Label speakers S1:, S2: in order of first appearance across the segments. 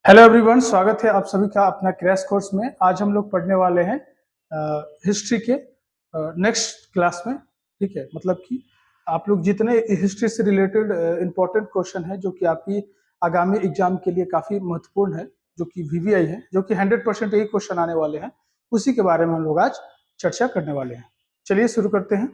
S1: Hello everyone, स्वागत है आप सभी का अपना क्रैश कोर्स में। आज हम लोग पढ़ने वाले हैं हिस्ट्री के नेक्स्ट क्लास में। ठीक है, मतलब कि आप लोग जितने हिस्ट्री से रिलेटेड इंपॉर्टेंट क्वेश्चन है जो कि आपकी आगामी एग्जाम के लिए काफ़ी महत्वपूर्ण है, जो कि वीवीआई है, जो कि 100% यही क्वेश्चन आने वाले हैं, उसी के बारे में हम लोग आज चर्चा करने वाले हैं। चलिए शुरू करते हैं।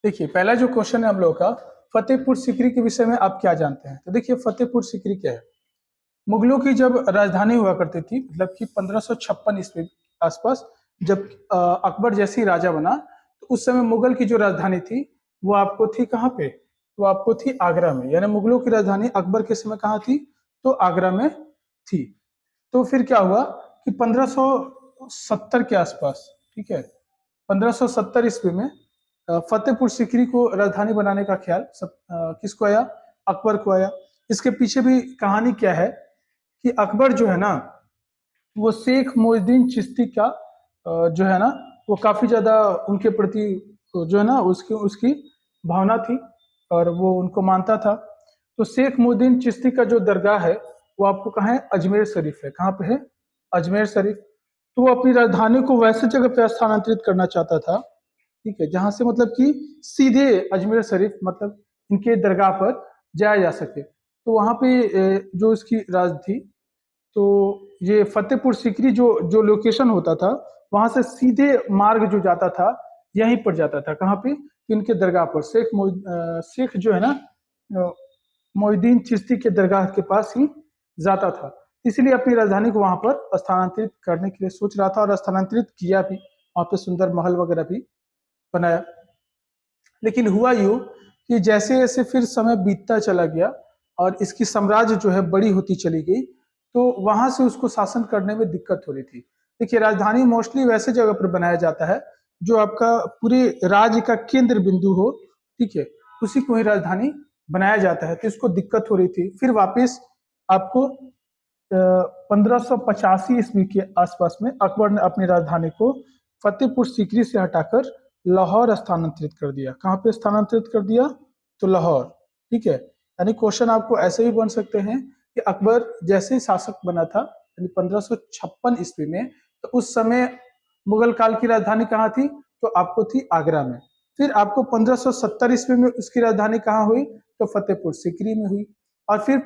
S1: देखिए, पहला जो क्वेश्चन है हम लोग का, फतेहपुर सीकरी के विषय में आप क्या जानते हैं। तो देखिए, फतेहपुर सीकरी क्या है। मुगलों की जब राजधानी हुआ करती थी, मतलब कि 1556 ईस्वी के आसपास, जब अकबर जैसे ही राजा बना, तो उस समय मुगल की जो राजधानी थी वो आपको थी कहाँ पे, वो आपको थी आगरा में। यानी मुगलों की राजधानी अकबर के समय कहाँ थी, तो आगरा में थी। तो फिर क्या हुआ कि 1570 के आसपास, ठीक है, 1570 ईस्वी में फतेहपुर सीकरी को राजधानी बनाने का ख्याल किसको आया, अकबर को आया। इसके पीछे भी कहानी क्या है कि अकबर जो है ना, वो शेख मोइनुद्दीन चिश्ती का जो है ना, वो काफी ज्यादा उनके प्रति जो है ना उसकी उसकी भावना थी और वो उनको मानता था। तो शेख मोइनुद्दीन चिश्ती का जो दरगाह है वो आपको कहाँ है, अजमेर शरीफ है। कहाँ पे है, अजमेर शरीफ। तो वो अपनी राजधानी को वैसे जगह पे स्थानांतरित करना चाहता था, ठीक है, जहां से मतलब कि सीधे अजमेर शरीफ, मतलब इनके दरगाह पर जाया जा सके। तो वहां पे जो इसकी राज थी, तो ये फतेहपुर सीकरी जो जो लोकेशन होता था, वहां से सीधे मार्ग जो जाता था यहीं पर जाता था। कहाँ पे, इनके दरगाह पर। शेख जो है ना, मोइनुद्दीन चिश्ती के दरगाह के पास ही जाता था। इसलिए अपनी राजधानी को वहां पर स्थानांतरित करने के लिए सोच रहा था और स्थानांतरित किया भी। वहां पे सुंदर महल वगैरह भी बनाया। लेकिन हुआ यूं कि जैसे जैसे फिर समय बीतता चला गया और इसकी साम्राज्य जो है बड़ी होती चली गई, तो वहां से उसको शासन करने में दिक्कत हो रही थी। देखिए, राजधानी मोस्टली वैसे जगह पर बनाया जाता है जो आपका पूरे राज्य का केंद्र बिंदु हो, ठीक है, उसी को ही राजधानी बनाया जाता है। तो इसको दिक्कत हो रही थी। फिर वापस आपको 1585 ईस्वी के आसपास में अकबर ने अपनी राजधानी को फतेहपुर सीकरी से हटाकर लाहौर स्थानांतरित कर दिया। कहाँ पे स्थानांतरित कर दिया, तो लाहौर। ठीक है, यानी क्वेश्चन आपको ऐसे भी बन सकते हैं कि अकबर जैसे ही शासक बना था, यानी 1556 ईस्वी में, तो उस समय मुगल काल की राजधानी कहाँ थी, तो आपको थी आगरा में। फिर आपको 1570 ईस्वी में उसकी राजधानी कहाँ हुई, तो फतेहपुर सीकरी में हुई। और फिर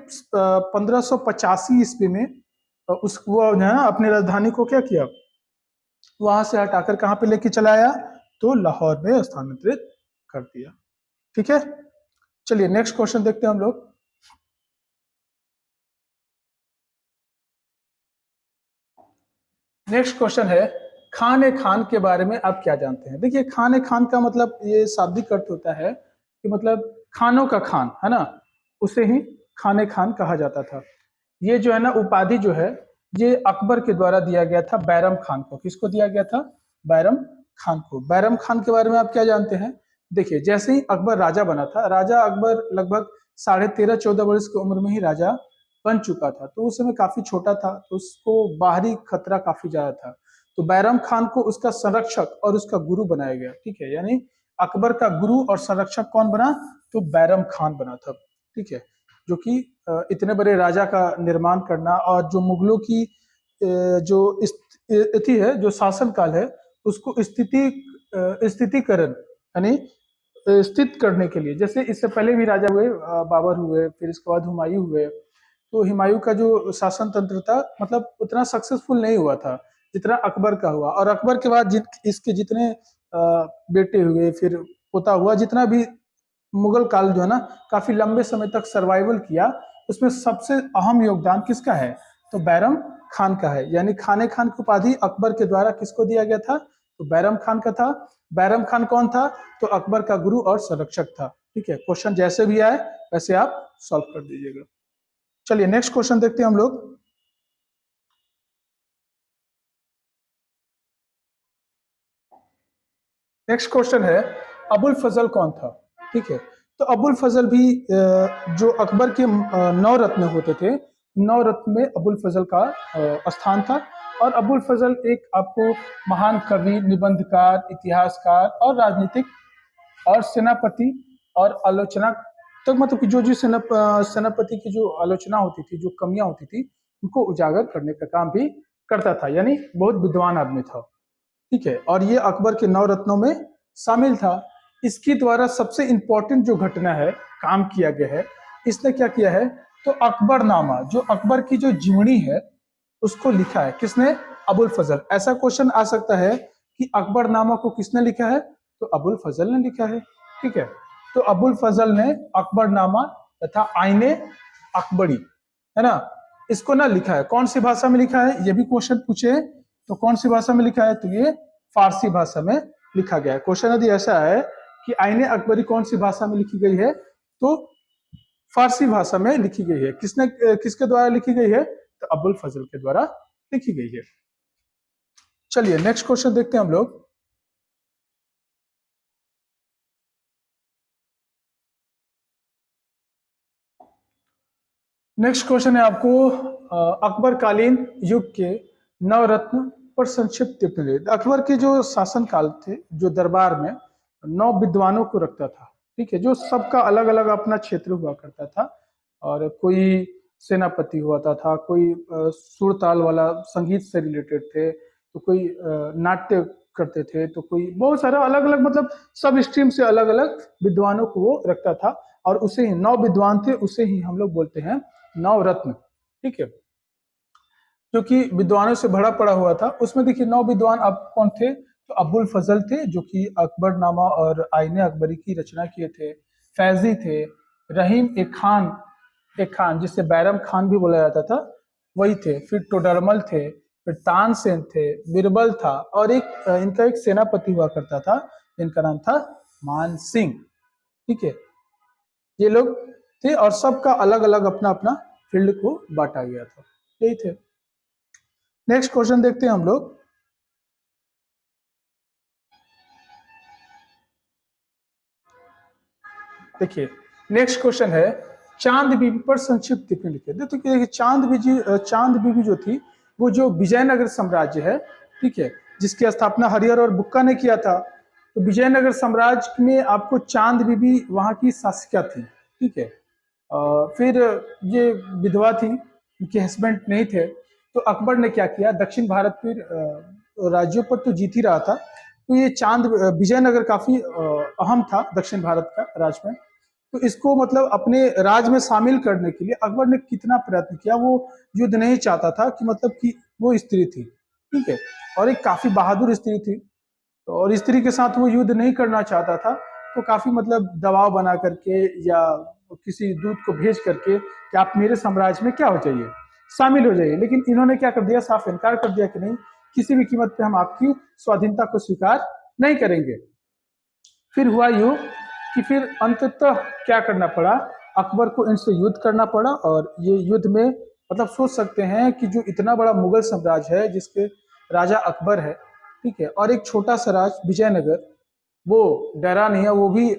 S1: 1585 ईस्वी में उस वो है ना अपनी राजधानी को क्या किया, वहां से हटाकर कहाँ पे लेके चला आया, तो लाहौर में स्थानांतरित कर दिया। ठीक है, चलिए नेक्स्ट क्वेश्चन देखते हैं हम लोग। नेक्स्ट क्वेश्चन है, खान ए खान के बारे में आप क्या जानते हैं। देखिए, खान ए खान का मतलब ये शाब्दिक अर्थ होता है कि मतलब खानों का खान है ना, उसे ही खान ए खान कहा जाता था। ये जो है ना उपाधि जो है, ये अकबर के द्वारा दिया गया था बैरम खान को। किसको दिया गया था, बैरम खान को। बैरम खान के बारे में आप क्या जानते हैं। देखिए, जैसे ही अकबर राजा बना था, राजा अकबर लगभग 13.5-14 वर्ष की उम्र में ही राजा बन चुका था। तो उस समय काफी छोटा था, तो उसको बाहरी खतरा काफी ज्यादा था। तो बैरम खान को उसका संरक्षक और उसका गुरु बनाया गया। ठीक है, यानी अकबर का गुरु और संरक्षक कौन बना, तो बैरम खान बना था। ठीक है, जो कि इतने बड़े राजा का निर्माण करना और जो मुगलों की जो स्थिति है, जो शासन काल है, उसको स्थितिकरण यानी स्थित करने के लिए, जैसे इससे पहले भी राजा हुए, बाबर हुए, फिर इसके बाद हुमायूं हुए। तो हुमायूं का जो शासन तंत्र था, मतलब उतना सक्सेसफुल नहीं हुआ था जितना अकबर का हुआ। और अकबर के बाद इसके जितने बेटे हुए, फिर पोता हुआ, जितना भी मुगल काल जो है ना काफी लंबे समय तक सर्वाइवल किया, उसमें सबसे अहम योगदान किसका है, तो बैरम खान का है। यानी खाने खान की उपाधि अकबर के द्वारा किसको दिया गया था, तो बैरम खान का था। बैरम खान कौन था, तो अकबर का गुरु और संरक्षक था। ठीक है, क्वेश्चन जैसे भी आए वैसे आप सॉल्व कर दीजिएगा। चलिए नेक्स्ट क्वेश्चन देखते हैं हम लोग। नेक्स्ट क्वेश्चन है, अबुल फजल कौन था। ठीक है, तो अबुल फजल भी जो अकबर के 9 रत्न होते थे, 9 रत्न में अबुल फजल का स्थान था। और अबुल फजल एक आपको महान कवि, निबंधकार, इतिहासकार और राजनीतिक और सेनापति और आलोचना तक मतलब कि जो जो सेनापति की जो आलोचना होती थी, जो कमियां होती थी, उनको उजागर करने का काम भी करता था, यानी बहुत विद्वान आदमी था। ठीक है, और ये अकबर के नौ रत्नों में शामिल था। इसके द्वारा सबसे इंपॉर्टेंट जो घटना है, काम किया गया है, इसने क्या किया है, तो अकबरनामा, जो अकबर की जो जीवनी है उसको लिखा है। किसने? अबुल फजल। ऐसा क्वेश्चन आ सकता है कि अकबरनामा को किसने लिखा है, तो अबुल फजल ने लिखा है। ठीक है, तो अबुल फजल ने अकबरनामा तथा आईने अकबरी, है ना, इसको ना लिखा है। कौन सी भाषा में लिखा है, ये भी क्वेश्चन पूछे तो कौन सी भाषा में लिखा है, तो ये फारसी भाषा में लिखा गया है। क्वेश्चन यदि ऐसा है कि आईने अकबरी कौन सी भाषा में लिखी गई है, तो फारसी भाषा में लिखी गई है। किसके द्वारा लिखी गई है, तो अबुल फजल के द्वारा लिखी गई है। चलिए नेक्स्ट क्वेश्चन देखते हैं हम लोग। नेक्स्ट क्वेश्चन है आपको अकबर कालीन युग के नवरत्न पर संक्षिप्त टिप्पणी। अकबर के जो शासन काल थे, जो दरबार में 9 विद्वानों को रखता था। ठीक है, जो सबका अलग अलग अपना क्षेत्र हुआ करता था, और कोई सेनापति हुआ था, कोई सुर ताल वाला संगीत से रिलेटेड थे, तो कोई नाट्य करते थे, तो कोई बहुत सारा अलग अलग, मतलब सब स्ट्रीम से अलग अलग विद्वानों को वो रखता था। और उसे ही 9 विद्वान थे, उसे ही हम लोग बोलते हैं नवरत्न। ठीक है, जो कि विद्वानों से भरा पड़ा हुआ था। उसमें देखिए 9 विद्वान अब कौन थे, तो अबुल फजल थे, जो कि अकबरनामा और आईने अकबरी की रचना किए थे। फैजी थे, रहीम एक खान जिसे बैरम खान भी बोला जाता था, वही थे। फिर टोडरमल थे, फिर तानसेन थे, बिरबल था, और इनका एक सेनापति हुआ करता था जिनका नाम था मान सिंह। ठीक है, ये लोग थे, और सबका अलग अलग अपना अपना फील्ड को बांटा गया था। यही थे। नेक्स्ट क्वेश्चन देखते हैं हम लोग। देखिए नेक्स्ट क्वेश्चन है चांद बीबी पर संक्षिप्त टिप्पणी लिखिए। देखिए चांद बीबी जो थी, वो जो विजयनगर साम्राज्य है, ठीक है, जिसकी स्थापना हरिहर और बुक्का ने किया था। तो विजयनगर साम्राज्य में आपको चांद बीबी वहां की शासिका थी। ठीक है, फिर ये विधवा थी, उनके हस्बैंड नहीं थे। तो अकबर ने क्या किया, दक्षिण भारत फिर राज्यों पर तो जीत ही रहा था, तो ये विजयनगर काफी अहम था दक्षिण भारत का राज में। तो इसको मतलब अपने राज में शामिल करने के लिए अकबर ने कितना प्रयत्न किया। वो युद्ध नहीं चाहता था, कि मतलब कि वो स्त्री थी, ठीक है, और एक काफी बहादुर स्त्री थी, और स्त्री के साथ वो युद्ध नहीं करना चाहता था। तो काफी मतलब दबाव बना करके या किसी दूत को भेज करके कि आप मेरे साम्राज्य में क्या हो जाइए, शामिल हो जाइए। लेकिन इन्होंने क्या कर दिया, साफ इनकार कर दिया कि नहीं, किसी भी कीमत पे हम आपकी स्वाधीनता को स्वीकार नहीं करेंगे। फिर हुआ यूं कि फिर अंततः क्या करना पड़ा, अकबर को इनसे युद्ध करना पड़ा। और ये युद्ध में मतलब सोच सकते हैं कि जो इतना बड़ा मुगल साम्राज्य है, जिसके राजा अकबर है, ठीक है, और एक छोटा सा राज विजयनगर, वो डरा नहीं है। वो भी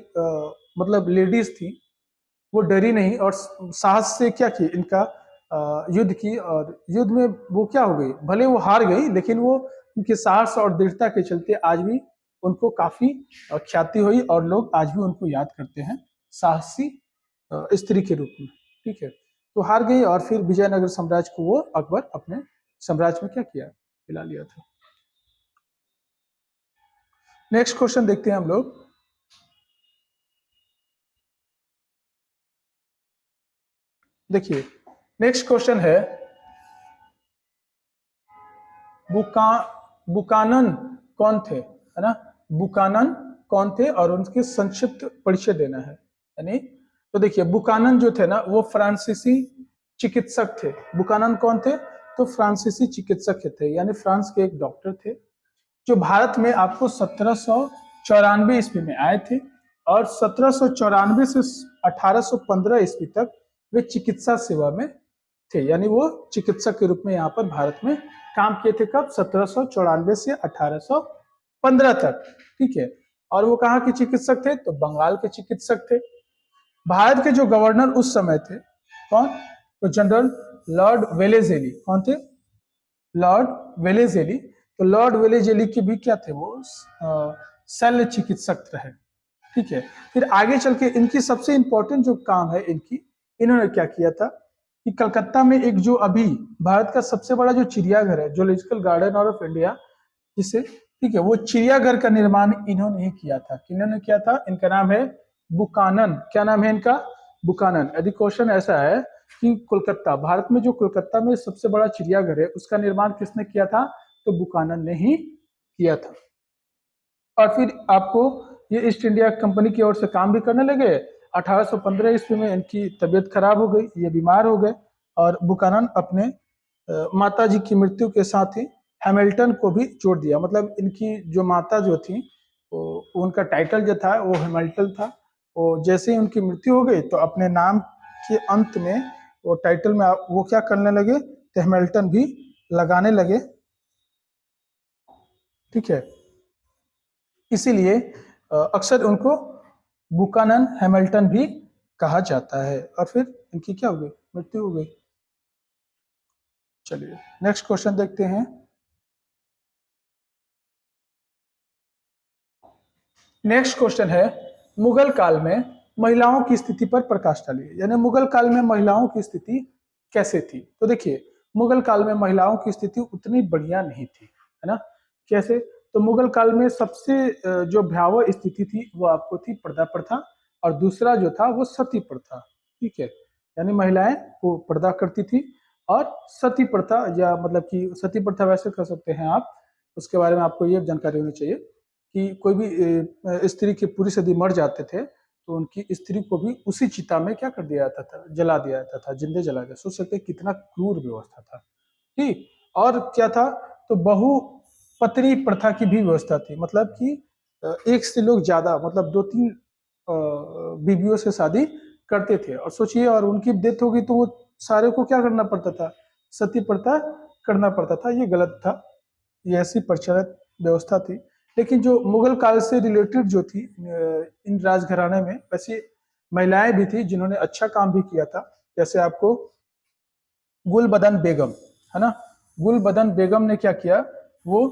S1: मतलब लेडीज थी, वो डरी नहीं, और साहस से क्या की इनका युद्ध की। और युद्ध में वो क्या हो गई, भले वो हार गई, लेकिन वो उनके साहस और दृढ़ता के चलते आज भी उनको काफी ख्याति हुई, और लोग आज भी उनको याद करते हैं साहसी स्त्री के रूप में। ठीक है, तो हार गई, और फिर विजयनगर साम्राज्य को वो अकबर अपने साम्राज्य में क्या किया, हिला लिया था। नेक्स्ट क्वेश्चन देखते हैं हम लोग। देखिए नेक्स्ट क्वेश्चन है बुका बुकानन कौन थे, है ना, बुकानन कौन थे, और उनके संक्षिप्त परिचय देना है, यानी। तो देखिए बुकानन जो थे ना, वो फ्रांसीसी चिकित्सक थे। बुकानन कौन थे, तो फ्रांसीसी चिकित्सक थे, यानी फ्रांस के एक डॉक्टर थे, जो भारत में आपको 1794 ईस्वी में आए थे। और 1794 से 1815 ईस्वी तक वे चिकित्सा सेवा में थे, यानी वो चिकित्सक के रूप में यहाँ पर भारत में काम किए थे। कब, 1794 से 1815 तक। ठीक है, और वो कहाँ के चिकित्सक थे, तो बंगाल के चिकित्सक थे। भारत के जो गवर्नर उस समय थे, कौन, तो जनरल लॉर्ड वेलेजेली। कौन थे, लॉर्ड वेलेजेली। तो लॉर्ड वेलेजेली के भी क्या थे, वो शल्य चिकित्सक रहे। ठीक है। फिर आगे चल के इनकी सबसे इंपॉर्टेंट जो काम है इन्होंने क्या किया था कि कलकत्ता में एक जो अभी भारत का सबसे बड़ा जो चिड़ियाघर है, जूलॉजिकल गार्डन ऑफ इंडिया, जिसे, ठीक है, वो चिड़ियाघर का निर्माण इन्होंने ही किया था। किन्होंने किया था? इनका नाम है बुकानन। क्या नाम है इनका? बुकानन। यदि क्वेश्चन ऐसा है कि कोलकाता, भारत में जो कोलकाता में सबसे बड़ा चिड़ियाघर है, उसका निर्माण किसने किया था? तो बुकानन ने ही किया था। और फिर आपको ये ईस्ट इंडिया कंपनी की ओर से काम भी करने लगे। 1815 ईस्वी में इनकी तबीयत खराब हो गई, ये बीमार हो गए, और बुकानन अपने माता जी की मृत्यु के साथ ही हैमिल्टन को भी जोड़ दिया। मतलब इनकी जो माता जो थी, वो उनका टाइटल जो था वो हैमिल्टन था। वो जैसे ही उनकी मृत्यु हो गई तो अपने नाम के अंत में वो टाइटल में वो क्या करने लगे, तो हैमिल्टन भी लगाने लगे। ठीक है, इसीलिए अक्सर उनको बुकानन हैमिल्टन भी कहा जाता है। और फिर इनकी क्या हो गई? मृत्यु हो गई। चलिए नेक्स्ट क्वेश्चन देखते हैं। नेक्स्ट क्वेश्चन है, मुगल काल में महिलाओं की स्थिति पर प्रकाश डालिए। यानी मुगल काल में महिलाओं की स्थिति कैसे थी? तो देखिए, मुगल काल में महिलाओं की स्थिति उतनी बढ़िया नहीं थी, है ना। कैसे? तो मुगल काल में सबसे जो भयावह स्थिति थी वो आपको थी पर्दा प्रथा, और दूसरा जो था वो सती प्रथा। ठीक है, यानी महिलाएं वो पर्दा करती थी, और सती प्रथा, या मतलब कि सती प्रथा वैसे कर सकते हैं आप, उसके बारे में आपको ये जानकारी होनी चाहिए कि कोई भी स्त्री के पुरुष यदि मर जाते थे तो उनकी स्त्री को भी उसी चिता में क्या कर दिया जाता था? जला दिया जाता था, जिंदे जला दिया। सोच सकते कितना क्रूर व्यवस्था था। ठीक, और क्या था? तो बहु पत्नी प्रथा की भी व्यवस्था थी। मतलब कि एक से लोग ज्यादा, मतलब दो तीन बीवियों से शादी करते थे। और सोचिए, और उनकी डेथ हो गई तो वो सारे को क्या करना पड़ता था? सती प्रथा करना पड़ता था। ये गलत था, ये ऐसी प्रचलित व्यवस्था थी। लेकिन जो मुगल काल से रिलेटेड जो थी इन राजघराने में वैसी महिलाएं भी थी जिन्होंने अच्छा काम भी किया था। जैसे आपको गुलबदन बेगम, है ना, गुलबदन बेगम ने क्या किया? वो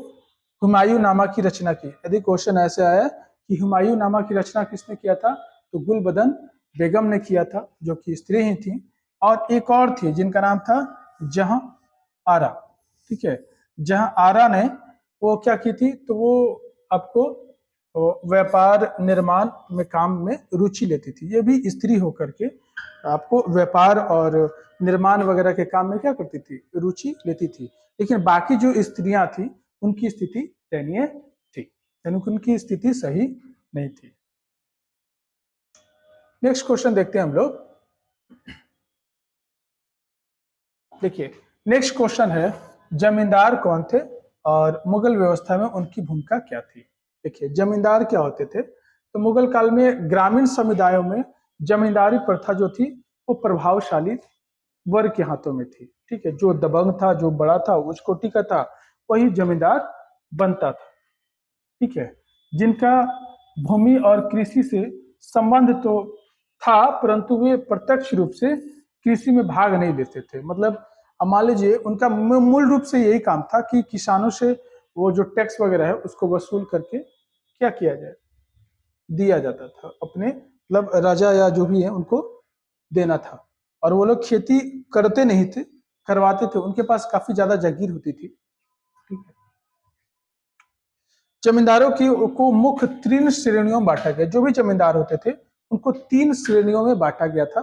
S1: हुमायूं नामा की रचना की। यदि क्वेश्चन ऐसे आया कि हुमायूं नामा की रचना किसने किया था, तो गुलबदन बेगम ने किया था, जो कि स्त्री ही थी। और एक और थी जिनका नाम था जहां आरा। ठीक है, जहां आरा ने वो क्या की थी? तो वो आपको व्यापार निर्माण में काम में रुचि लेती थी। ये भी स्त्री होकर के आपको व्यापार और निर्माण वगैरह के काम में क्या करती थी? रुचि लेती थी। लेकिन बाकी जो स्त्रियां थी उनकी स्थिति दयनीय थी, यानी उनकी स्थिति सही नहीं थी। नेक्स्ट क्वेश्चन देखते हैं हम लोग। देखिए, नेक्स्ट क्वेश्चन है, जमींदार कौन थे और मुगल व्यवस्था में उनकी भूमिका क्या थी? देखिए, जमींदार क्या होते थे? तो मुगल काल में ग्रामीण समुदायों में जमींदारी प्रथा जो थी वो प्रभावशाली वर्ग के हाथों में थी। ठीक है, जो दबंग था, जो बड़ा था, उच्च कोटि का था, वही जमींदार बनता था। ठीक है, जिनका भूमि और कृषि से संबंध तो था, परंतु वे प्रत्यक्ष रूप से कृषि में भाग नहीं लेते थे। मतलब अब मान लीजिए उनका मूल रूप से यही काम था कि किसानों से वो जो टैक्स वगैरह है उसको वसूल करके क्या किया जाए? दिया जाता था अपने, मतलब राजा या जो भी है उनको देना था। और वो लोग खेती करते नहीं थे, करवाते थे। उनके पास काफी ज्यादा जागीर होती थी। ठीक है, जमींदारों की को मुख्य 3 श्रेणियों में बांटा गया। जो भी जमींदार होते थे उनको 3 श्रेणियों में बांटा गया था।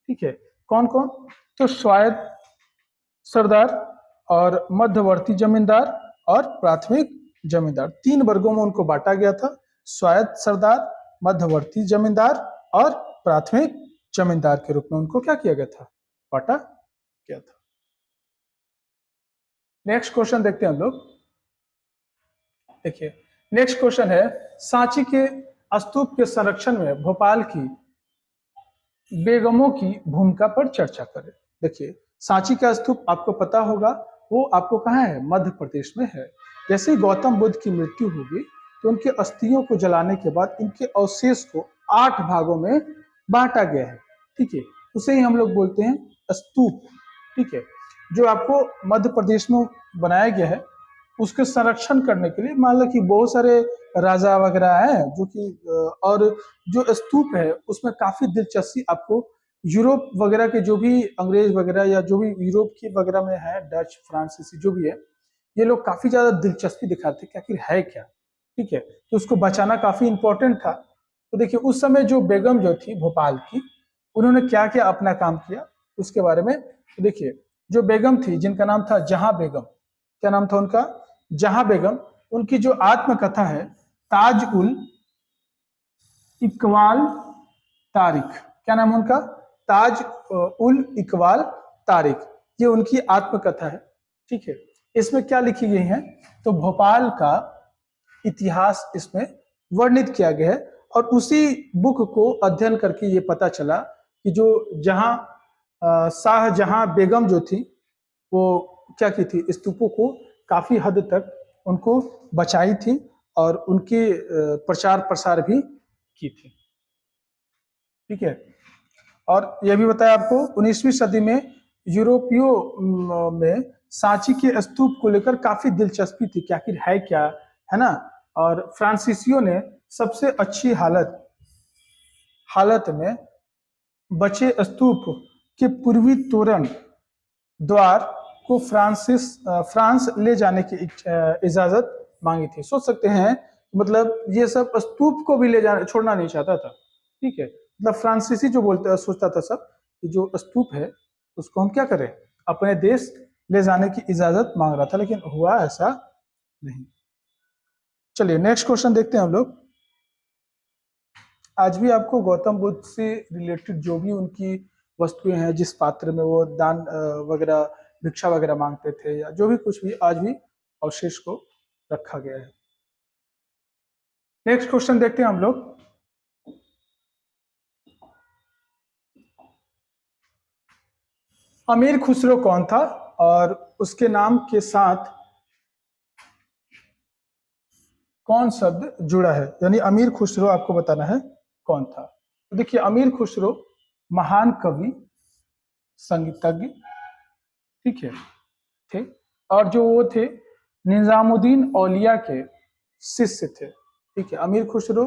S1: ठीक है, कौन कौन? तो स्वायत्त सरदार, और मध्यवर्ती जमींदार, और प्राथमिक जमींदार। 3 वर्गों में उनको बांटा गया था। स्वायत्त सरदार, मध्यवर्ती जमींदार और प्राथमिक जमींदार के रूप में उनको क्या किया गया था? बांटा गया था। नेक्स्ट क्वेश्चन देखते हैं हम लोग। देखिए, नेक्स्ट क्वेश्चन है, सांची के स्तूप के संरक्षण में भोपाल की बेगमों की भूमिका पर चर्चा करें। देखिए, सांची का स्तूप आपको पता होगा, वो आपको कहाँ है? मध्य प्रदेश में है। जैसे ही गौतम बुद्ध की मृत्यु होगी तो उनके अस्थियों को जलाने के बाद इनके अवशेष को 8 भागों में बांटा गया है। ठीक है, उसे ही हम लोग बोलते हैं स्तूप। ठीक है, जो आपको मध्य प्रदेश में बनाया गया है, उसके संरक्षण करने के लिए मान लो कि बहुत सारे राजा वगैरह हैं जो कि और जो स्तूप है उसमें काफी दिलचस्पी आपको यूरोप वगैरह के जो भी अंग्रेज वगैरह या जो भी यूरोप की वगैरह में है, डच फ्रांसीसी जो भी है, ये लोग काफी ज्यादा दिलचस्पी दिखाते कि आखिर है क्या। ठीक है, तो उसको बचाना काफी इंपॉर्टेंट था। तो देखिए उस समय जो बेगम जो थी भोपाल की, उन्होंने क्या क्या अपना काम किया उसके बारे में। तो देखिए जो बेगम थी जिनका नाम था जहां बेगम, क्या नाम था उनका, जहां बेगम, उनकी जो आत्मकथा है ताज उल इकबाल तारिक, क्या नाम है उनका, ताज उल इकबाल तारिक, ये उनकी आत्मकथा है। ठीक है, इसमें क्या लिखी गई है, तो भोपाल का इतिहास इसमें वर्णित किया गया है। और उसी बुक को अध्ययन करके ये पता चला कि जो जहां शाहजहां बेगम जो थी वो क्या की थी, स्तूपों को काफी हद तक उनको बचाई थी और उनके प्रचार प्रसार भी की थी। ठीक है, और यह भी बताया आपको 19वीं सदी में यूरोपियों में सांची के स्तूप को लेकर काफी दिलचस्पी थी कि आखिर है क्या, है ना। और फ्रांसीसियों ने सबसे अच्छी हालत में बचे स्तूप के पूर्वी तोरण द्वार को फ्रांस ले जाने की इजाजत मांगी थी। सोच सकते हैं, मतलब ये सब स्तूप को भी ले जाना छोड़ना नहीं चाहता था। ठीक है, मतलब फ्रांसीसी जो बोलते सोचता था सब कि जो स्तूप है उसको हम क्या करें, अपने देश ले जाने की इजाजत मांग रहा था, लेकिन हुआ ऐसा नहीं। चलिए नेक्स्ट क्वेश्चन देखते हैं हम लोग। आज भी आपको गौतम बुद्ध से रिलेटेड जो भी उनकी वस्तुएं हैं, जिस पात्र में वो दान वगैरह भिक्षा वगैरह मांगते थे या जो भी कुछ भी, आज भी अवशेष को रखा गया है। नेक्स्ट क्वेश्चन देखते हैं हम लोग। अमीर खुसरो कौन था और उसके नाम के साथ कौन शब्द जुड़ा है, यानी अमीर खुसरो आपको बताना है कौन था। तो देखिए अमीर खुसरो महान कवि, संगीतज्ञ, ठीक है, थे। और जो वो थे निजामुद्दीन औलिया के शिष्य थे। ठीक है, अमीर खुसरो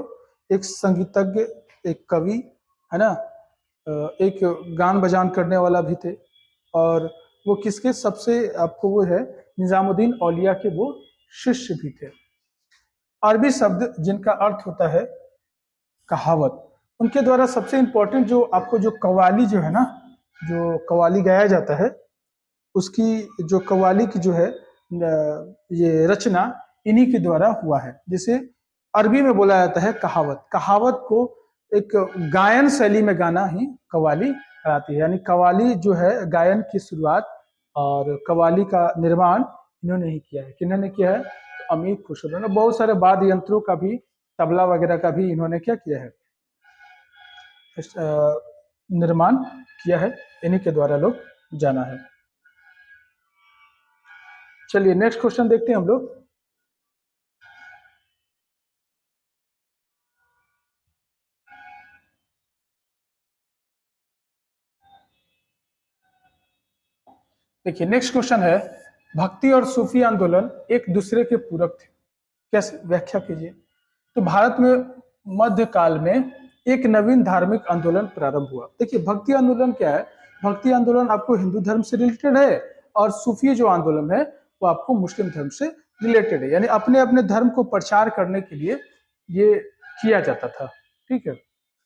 S1: एक संगीतज्ञ, एक कवि, है ना, एक गान बजान करने वाला भी थे। और वो किसके सबसे आपको वो है, निजामुद्दीन औलिया के वो शिष्य भी थे। अरबी शब्द जिनका अर्थ होता है कहावत, उनके द्वारा सबसे इंपॉर्टेंट जो आपको जो कव्वाली जो है ना, जो कव्वाली गाया जाता है, उसकी जो कव्वाली की जो है ये रचना इन्हीं के द्वारा हुआ है, जिसे अरबी में बोला जाता है कहावत। कहावत को एक गायन शैली में गाना ही कव्वाली कहलाती है। यानी कव्वाली जो है गायन की शुरुआत और कव्वाली का निर्माण इन्होंने ही किया है। किन्होंने किया है, तो अमीर खुसरो ने। बहुत सारे वाद्य यंत्रों का भी, तबला वगैरह का भी इन्होंने क्या किया है, निर्माण किया है। इन्हीं के द्वारा लोग जाना है। चलिए नेक्स्ट क्वेश्चन देखते हैं हम लोग। देखिए नेक्स्ट क्वेश्चन है, भक्ति और सूफी आंदोलन एक दूसरे के पूरक थे, कैसे व्याख्या कीजिए। तो भारत में मध्यकाल में एक नवीन धार्मिक आंदोलन प्रारंभ हुआ। देखिए भक्ति आंदोलन क्या है, भक्ति आंदोलन आपको हिंदू धर्म से रिलेटेड है और सूफी जो आंदोलन है वो आपको मुस्लिम धर्म से रिलेटेड है। यानी अपने अपने धर्म को प्रचार करने के लिए ये किया जाता था। ठीक है,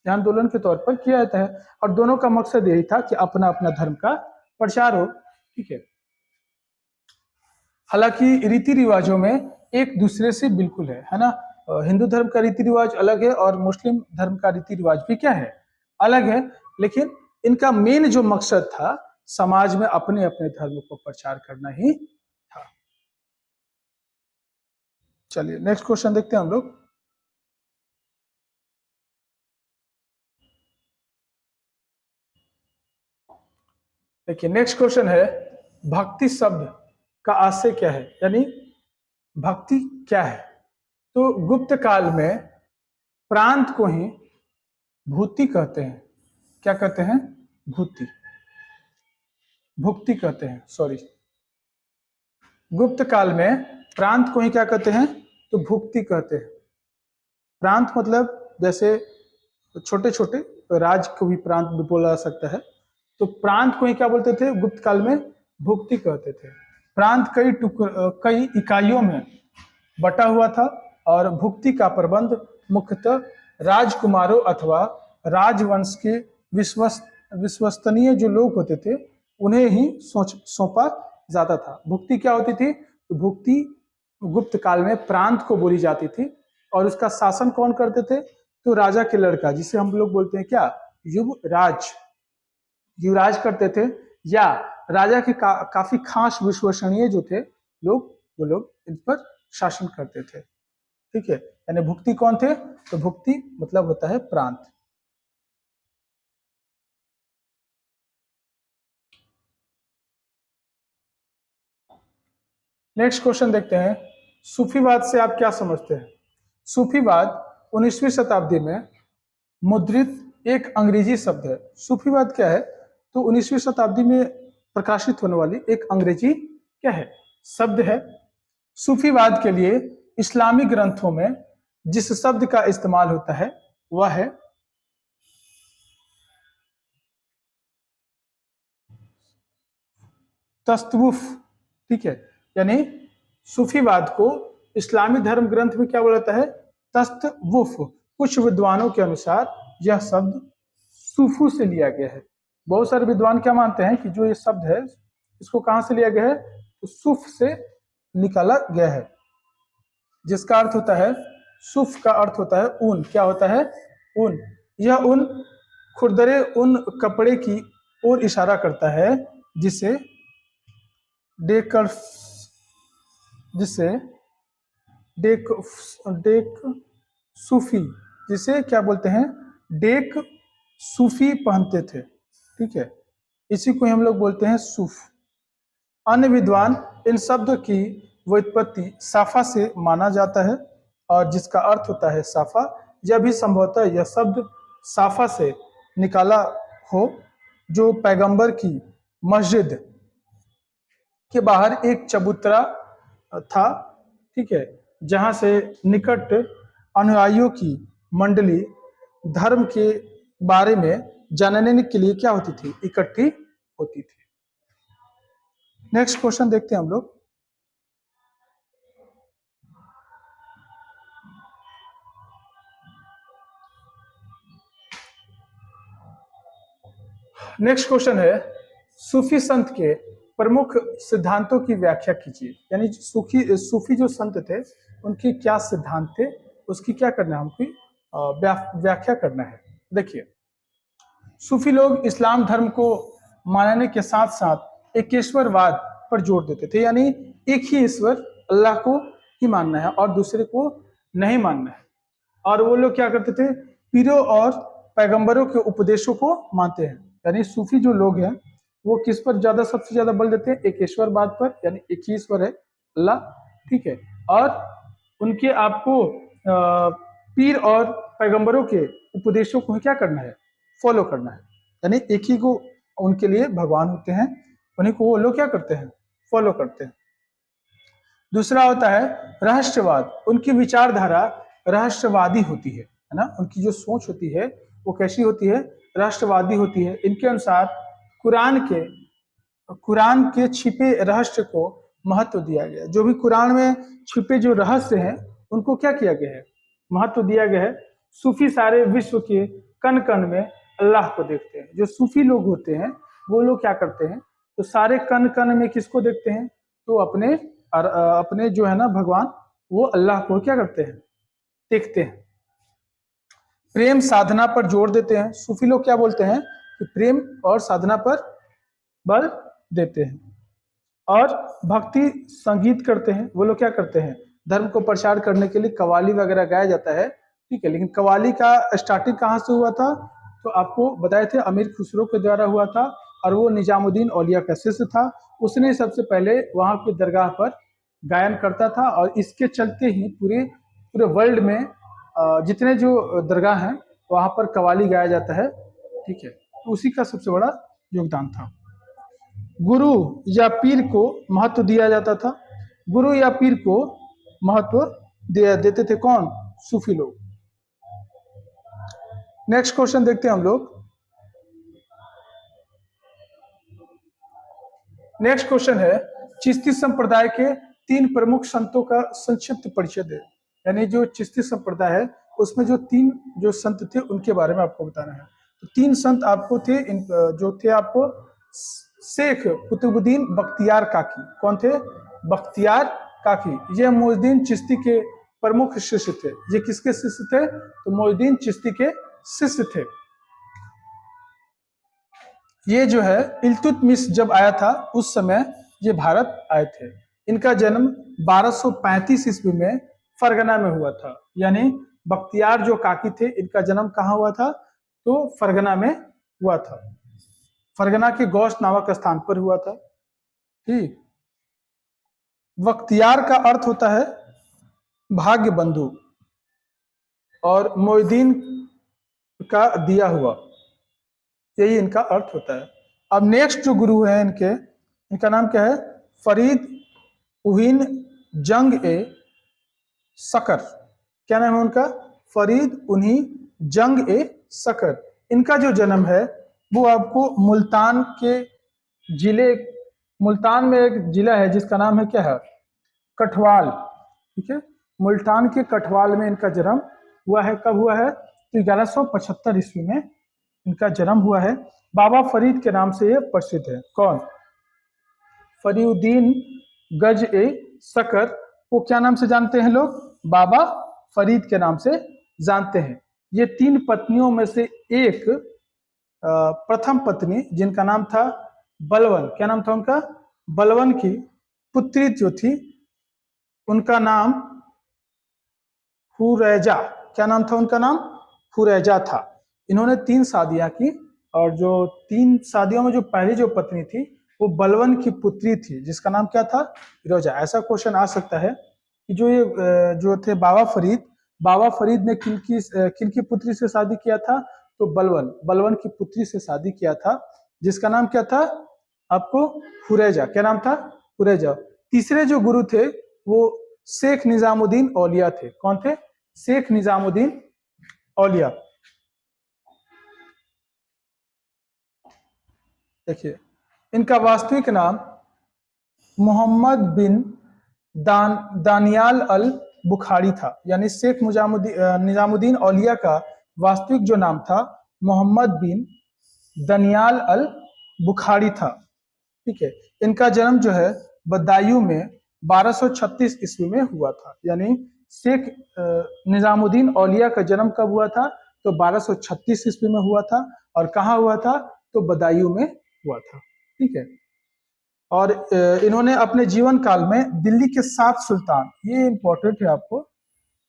S1: आंदोलन के तौर पर किया जाता है और दोनों का मकसद यही था कि अपना अपना धर्म का प्रचार हो। ठीक है, हालांकि रीति रिवाजों में एक दूसरे से बिल्कुल है ना। हिंदू धर्म का रीति रिवाज अलग है और मुस्लिम धर्म का रीति रिवाज भी क्या है, अलग है, लेकिन इनका मेन जो मकसद था समाज में अपने अपने धर्म को प्रचार करना ही था। चलिए नेक्स्ट क्वेश्चन देखते हैं हम लोग। देखिए नेक्स्ट क्वेश्चन है, भक्ति शब्द का आशय क्या है, यानी भक्ति क्या है। तो गुप्त काल में प्रांत को ही भूति कहते हैं। क्या कहते हैं, भूति, भुक्ति कहते हैं, सॉरी। गुप्त काल में प्रांत को ही क्या कहते हैं, तो भुक्ति कहते हैं। प्रांत मतलब जैसे छोटे छोटे राज्य को भी प्रांत भी बोला जा सकता है। तो प्रांत को ही क्या बोलते थे, गुप्त काल में भुक्ति कहते थे। प्रांत कई इकाइयों में बटा हुआ था और भुक्ति का प्रबंध मुख्यतः राजकुमारों अथवा राजवंश के विश्वसनीय जो लोग होते थे उन्हें ही सौंपा जाता था। भुक्ति क्या होती थी, तो भुक्ति गुप्त काल में प्रांत को बोली जाती थी और उसका शासन कौन करते थे, तो राजा के लड़का, जिसे हम लोग बोलते हैं क्या, युवराज। युवराज करते थे या राजा के काफी खास विश्वसनीय जो थे लोग, वो लोग इन पर शासन करते थे। ठीक है, यानी भुक्ति कौन थे, तो भुक्ति मतलब होता है प्रांत। नेक्स्ट क्वेश्चन देखते हैं, सूफीवाद से आप क्या समझते हैं। सूफीवाद 19वीं शताब्दी में मुद्रित एक अंग्रेजी शब्द है। सूफीवाद क्या है, तो 19वीं शताब्दी में प्रकाशित होने वाली एक अंग्रेजी क्या है, शब्द है। सूफीवाद के लिए इस्लामी ग्रंथों में जिस शब्द का इस्तेमाल होता है वह है तस्वुफ। ठीक है, यानी सूफीवाद को इस्लामी धर्म ग्रंथ में क्या बोला जाता है, तस्वुफ। कुछ विद्वानों के अनुसार यह शब्द सूफू से लिया गया है। बहुत सारे विद्वान क्या मानते हैं कि जो ये शब्द है इसको कहां से लिया गया है, तो सूफ से निकाला गया है, जिसका अर्थ होता है, सूफ का अर्थ होता है ऊन। क्या होता है, ऊन। यह ऊन खुरदरे ऊन कपड़े की ओर इशारा करता है जिसे डेक सूफी, जिसे क्या बोलते हैं, डेक सूफी पहनते थे। ठीक है, इसी को हम लोग बोलते हैं सूफ। अन्य विद्वान इन शब्द की व्युत्पत्ति साफा से माना जाता है और जिसका अर्थ होता है साफा। यह भी संभवतः यह शब्द साफा से निकाला हो, जो पैगंबर की मस्जिद के बाहर एक चबूतरा था। ठीक है, जहां से निकट अनुयायियों की मंडली धर्म के बारे में जानने के लिए क्या होती थी, इकट्ठी होती थी। नेक्स्ट क्वेश्चन देखते हैं हम लोग। नेक्स्ट क्वेश्चन है, सूफी संत के प्रमुख सिद्धांतों की व्याख्या कीजिए। यानी सूफी जो संत थे उनके क्या सिद्धांत थे, उसकी क्या करना है, हमको व्याख्या करना है। देखिए, सूफी लोग इस्लाम धर्म को मानने के साथ साथ एकेश्वरवाद पर जोर देते थे, यानी एक ही ईश्वर अल्लाह को ही मानना है और दूसरे को नहीं मानना है। और वो लोग क्या करते थे, पीरों और पैगंबरों के उपदेशों को मानते हैं। यानी सूफी जो लोग हैं वो किस पर ज्यादा, सबसे ज्यादा बल देते हैं, एकेश्वरवाद पर, यानी एक ही ईश्वर है अल्लाह। ठीक है, और उनके आपको पीर और पैगंबरों के उपदेशों को क्या करना है, फॉलो करना है। यानी एक ही को उनके लिए भगवान होते हैं, उन्हीं को वो लोग क्या करते हैं, फॉलो करते हैं। दूसरा होता है रहस्यवाद। उनकी विचारधारा रहस्यवादी होती है ना, उनकी जो सोच होती है वो कैसी होती है, रहस्यवादी होती है। इनके अनुसार कुरान के छिपे रहस्य को महत्व दिया गया। जो भी कुरान में छिपे जो रहस्य हैं उनको क्या किया गया है, महत्व दिया गया है। सूफी सारे विश्व के कण कण में अल्लाह को देखते हैं। जो सूफी लोग होते हैं वो लोग क्या करते हैं, तो सारे कण कण में किसको देखते हैं, तो अपने जो है ना भगवान, वो अल्लाह को क्या करते हैं, देखते हैं। प्रेम साधना पर जोर देते हैं। सूफी लोग क्या बोलते हैं कि प्रेम और साधना पर बल देते हैं। और भक्ति संगीत करते हैं। वो लोग क्या करते हैं, धर्म को प्रचार करने के लिए कव्वाली वगैरह गाया जाता है। ठीक है, लेकिन कव्वाली का स्टार्टिंग कहाँ से हुआ था, तो आपको बताए थे अमीर खुसरो के द्वारा हुआ था और वो निजामुद्दीन औलिया का शिष्य था। उसने सबसे पहले वहाँ की दरगाह पर गायन करता था और इसके चलते ही पूरे वर्ल्ड में जितने जो दरगाह हैं वहाँ पर कव्वाली गाया जाता है। ठीक है, तो उसी का सबसे बड़ा योगदान था। गुरु या पीर को महत्व दिया जाता था। गुरु या पीर को महत्व देते थे कौन? सूफी लोग। नेक्स्ट क्वेश्चन देखते हैं हम लोग। नेक्स्ट क्वेश्चन है, चिश्ती संप्रदाय के 3 प्रमुख संतों का संक्षिप्त परिचय दे। यानी जो चिश्ती संप्रदाय है उसमें जो 3 जो संत थे उनके बारे में आपको बताना है। तो 3 संत आपको थे, जो थे आपको शेख कुतुबुद्दीन बख्तियार काकी। कौन थे? बख्तियार काकी। ये मोइनुद्दीन चिश्ती के प्रमुख शिष्य थे। ये किसके शिष्य थे? तो मोइनुद्दीन चिश्ती के शिष्य थे। ये जो है इल्तुतमिश जब आया था उस समय ये भारत आए थे। इनका जन्म 1235 ईस्वी में फरगना में हुआ था। यानी बख्तियार जो काकी थे इनका जन्म कहाँ हुआ था? तो फरगना में हुआ था। फरगना के गौस नामक स्थान पर हुआ था। ठीक। बख्तियार का अर्थ होता है भाग्य बंधु और मोइनुद्दीन का दिया हुआ, यही इनका अर्थ होता है। अब नेक्स्ट जो गुरु है इनका नाम क्या है? फरीद उहीन जंग ए सकर। क्या नाम है उनका? फरीद उन्ही जंग ए सकर। इनका जो जन्म है वो आपको मुल्तान के जिले, मुल्तान में एक जिला है जिसका नाम है क्या है? कठवाल। ठीक है, मुल्तान के कठवाल में इनका जन्म हुआ है। कब हुआ है? तो 1175 ईस्वी में इनका जन्म हुआ है। बाबा फरीद के नाम से ये प्रसिद्ध है। कौन? फरीउद्दीन गज ए सकर को क्या नाम से जानते हैं लोग? बाबा फरीद के नाम से जानते हैं। ये 3 पत्नियों में से एक प्रथम पत्नी जिनका नाम था बलवन, क्या नाम था उनका? बलवन की पुत्री जो थी उनका नाम हुरैजा। क्या नाम था उनका? नाम हुरैजा था। इन्होंने 3 शादियां की और जो 3 शादियों में जो पहली जो पत्नी थी वो बलवन की पुत्री थी जिसका नाम क्या था? फिरोजा। ऐसा क्वेश्चन आ सकता है कि जो थे बाबा फरीद ने किनकी पुत्री से शादी किया था? तो बलवन की पुत्री से शादी किया था जिसका नाम क्या था आपको? हुरैजा। क्या नाम था? हुरैजा। तीसरे जो गुरु थे वो शेख निजामुद्दीन औलिया थे। कौन थे? शेख निजामुद्दीन औलिया। देखिए इनका वास्तविक नाम मोहम्मद बिन दानियाल अल बुखारी था। यानी शेख निजामुद्दीन औलिया का वास्तविक जो नाम था मोहम्मद बिन दानियाल अल बुखारी था। ठीक है, इनका जन्म जो है बदायूं में 1236 ईस्वी में हुआ था। यानी शेख निजामुद्दीन औलिया का जन्म कब हुआ था? तो 1236 ईस्वी में हुआ था। और कहाँ हुआ था? तो बदायूं में हुआ था। ठीक है, और इन्होंने अपने जीवन काल में दिल्ली के 7 सुल्तान, ये इंपॉर्टेंट है आपको,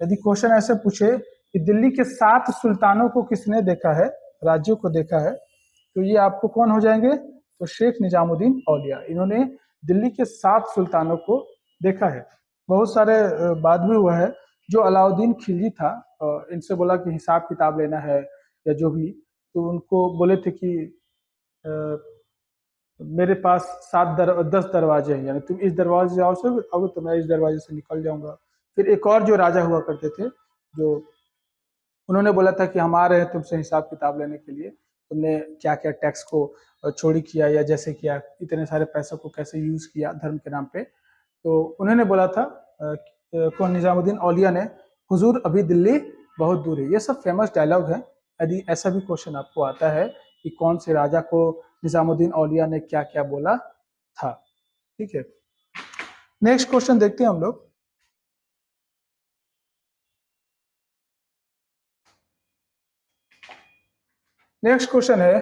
S1: यदि क्वेश्चन ऐसे पूछे कि दिल्ली के 7 सुल्तानों को किसने देखा है, राज्यों को देखा है, तो ये आपको कौन हो जाएंगे? तो शेख निजामुद्दीन औलिया। इन्होंने दिल्ली के 7 सुल्तानों को देखा है। बहुत सारे बाद भी हुआ है। जो अलाउद्दीन खिलजी था, इनसे बोला कि हिसाब किताब लेना है या जो भी, तो उनको बोले थे कि मेरे पास 10 दरवाजे हैं, यानी तुम इस दरवाजे से आओ अगर तो मैं इस दरवाजे से निकल जाऊंगा। फिर एक और जो राजा हुआ करते थे, जो उन्होंने बोला था कि हम आ रहे हैं तुमसे हिसाब किताब लेने के लिए, तुमने क्या क्या टैक्स को चोरी किया या जैसे किया, इतने सारे पैसों को कैसे यूज किया धर्म के नाम पे। तो उन्होंने बोला था कौन? निजामुद्दीन औलिया ने, हुजूर अभी दिल्ली बहुत दूर है। ये सब फेमस डायलॉग है। यदि ऐसा भी क्वेश्चन आपको आता है कि कौन से राजा को निजामुद्दीन औलिया ने क्या क्या बोला था। ठीक है, नेक्स्ट क्वेश्चन देखते हैं हम लोग। नेक्स्ट क्वेश्चन है,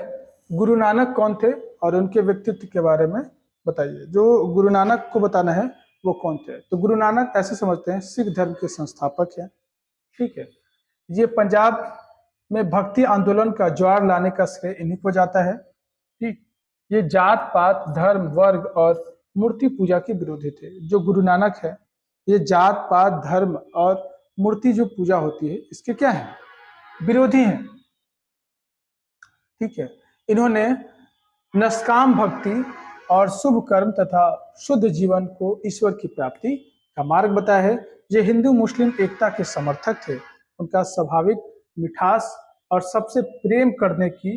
S1: गुरु नानक कौन थे और उनके व्यक्तित्व के बारे में बताइए। जो गुरु नानक को बताना है वो कौन थे? तो गुरु नानक ऐसे समझते हैं सिख धर्म के संस्थापक हैं। ठीक है, ये पंजाब में भक्ति आंदोलन का ज्वार लाने का श्रेय इन्हीं को जाता है। ठीक, ये जात पात धर्म वर्ग और मूर्ति पूजा के विरोधी थे। जो गुरु नानक है ये जात पात धर्म और मूर्ति जो पूजा होती है इसके क्या है? विरोधी हैं। ठीक है, इन्होंने नस्काम भक्ति और शुभ कर्म तथा शुद्ध जीवन को ईश्वर की प्राप्ति का मार्ग बताया है। ये हिंदू मुस्लिम एकता के समर्थक थे। उनका स्वाभाविक मिठास और सबसे प्रेम करने की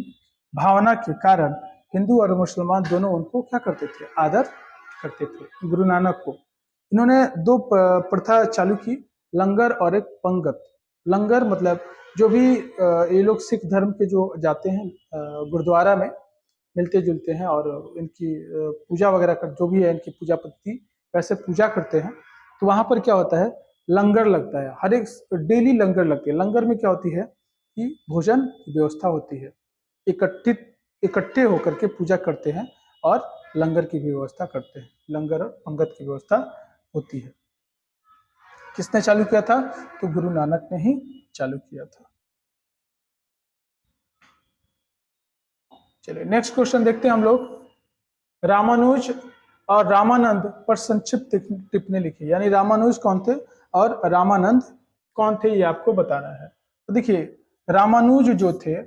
S1: भावना के कारण हिंदू और मुसलमान दोनों उनको क्या करते थे, आदर करते थे। गुरु नानक को इन्होंने दो प्रथा चालू की, लंगर और एक पंगत। लंगर मतलब जो भी ये लोग सिख धर्म के जो जाते हैं गुरुद्वारा में मिलते जुलते हैं और इनकी पूजा वगैरह कर, जो भी है इनकी पूजा पद्धति वैसे पूजा करते हैं, तो वहां पर क्या होता है, लंगर लगता है। हर एक डेली लंगर लगती है। लंगर में क्या होती है कि भोजन की व्यवस्था होती है, इकट्ठे होकर के पूजा करते हैं और लंगर की व्यवस्था करते हैं। लंगर और पंगत की व्यवस्था होती है। किसने चालू किया था, तो गुरु नानक ने ही चालू किया था। चलिए नेक्स्ट क्वेश्चन देखते हैं हम लोग। रामानुज और रामानंद पर संक्षिप्त टिप्पणी लिखी, यानी रामानुज कौन थे और रामानंद कौन थे, ये आपको बताना है। तो देखिए रामानुज जो थे